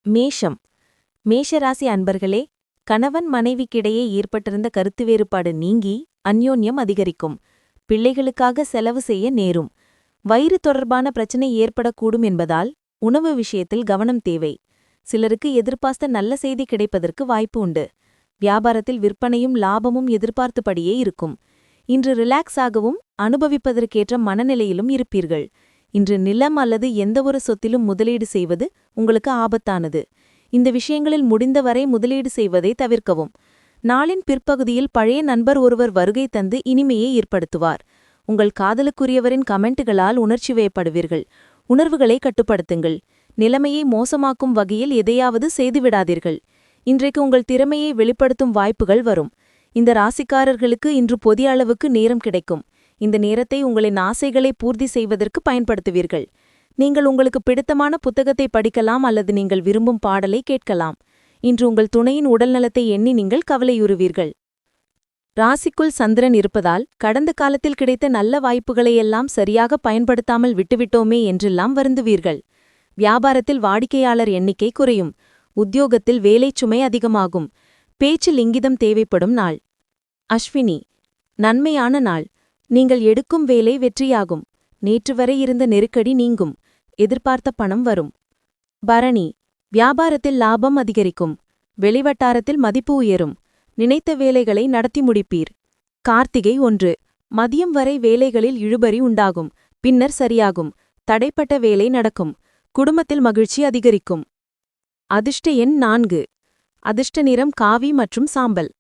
மேஷம். மேஷராசி அன்பர்களே, கணவன் மனைவிக்கிடையே ஏற்பட்டிருந்த கருத்து வேறுபாடு நீங்கி அந்யோன்யம் அதிகரிக்கும். பிள்ளைகளுக்காக செலவு செய்ய நேரும். வயிறு தொடர்பான பிரச்சனை ஏற்படக்கூடும் என்பதால் உணவு விஷயத்தில் கவனம் தேவை. சிலருக்கு எதிர்பார்த்த நல்ல செய்தி கிடைப்பதற்கு வாய்ப்பு உண்டு. வியாபாரத்தில் விற்பனையும் லாபமும் எதிர்பார்த்தபடியே இருக்கும். இன்று ரிலாக்ஸ் ஆகவும் அனுபவிப்பதற்கேற்ற மனநிலையிலும் இருப்பீர்கள். இன்று நிலம் அல்லது எந்தவொரு சொத்திலும் முதலீடு செய்வது உங்களுக்கு ஆபத்தானது. இந்த விஷயங்களில் முடிந்தவரை முதலீடு செய்வதை தவிர்க்கவும். நாளின் பிற்பகுதியில் பழைய நண்பர் ஒருவர் வருகை தந்து இனிமையை ஏற்படுத்துவார். உங்கள் காதலுக்குரியவரின் கமெண்ட்டுகளால் உணர்ச்சிவயப்படுவீர்கள். உணர்வுகளை கட்டுப்படுத்துங்கள். நிலைமையை மோசமாக்கும் வகையில் எதையாவது செய்துவிடாதீர்கள். இன்றைக்கு உங்கள் திறமையை வெளிப்படுத்தும் வாய்ப்புகள் வரும். இந்த ராசிக்காரர்களுக்கு இன்று போதிய அளவுக்கு நேரம் கிடைக்கும். இந்த நேரத்தை உங்களின் ஆசைகளை பூர்த்தி செய்வதற்கு பயன்படுத்துவீர்கள். நீங்கள் உங்களுக்கு பிடித்தமான புத்தகத்தை படிக்கலாம் அல்லது நீங்கள் விரும்பும் பாடலை கேட்கலாம். இன்று உங்கள் துணையின் உடல்நலத்தை எண்ணி நீங்கள் கவலையுறுவீர்கள். ராசிக்குள் சந்திரன் இருப்பதால் கடந்த காலத்தில் கிடைத்த நல்ல வாய்ப்புகளையெல்லாம் சரியாக பயன்படுத்தாமல் விட்டுவிட்டோமே என்றெல்லாம் வருந்துவீர்கள். வியாபாரத்தில் வாடிக்கையாளர் எண்ணிக்கை குறையும். உத்தியோகத்தில் வேலைச்சுமை அதிகமாகும். பேச்சில் இங்கிதம் தேவைப்படும் நாள். அஸ்வினி. நன்மையான நாள். நீங்கள் எடுக்கும் வேலை வெற்றியாகும். நேற்று வரை இருந்த நெருக்கடி நீங்கும். எதிர்பார்த்த பணம் வரும். பரணி. வியாபாரத்தில் லாபம் அதிகரிக்கும். வெளிவட்டாரத்தில் மதிப்பு உயரும். நினைத்த வேலைகளை நடத்தி முடிப்பீர். கார்த்திகை 1. மதியம் வரை வேலைகளில் இழுபறி உண்டாகும். பின்னர் சரியாகும். தடைப்பட்ட வேலை நடக்கும். குடும்பத்தில் மகிழ்ச்சி அதிகரிக்கும். அதிர்ஷ்ட எண் 4. அதிர்ஷ்ட நிறம் காவி மற்றும் சாம்பல்.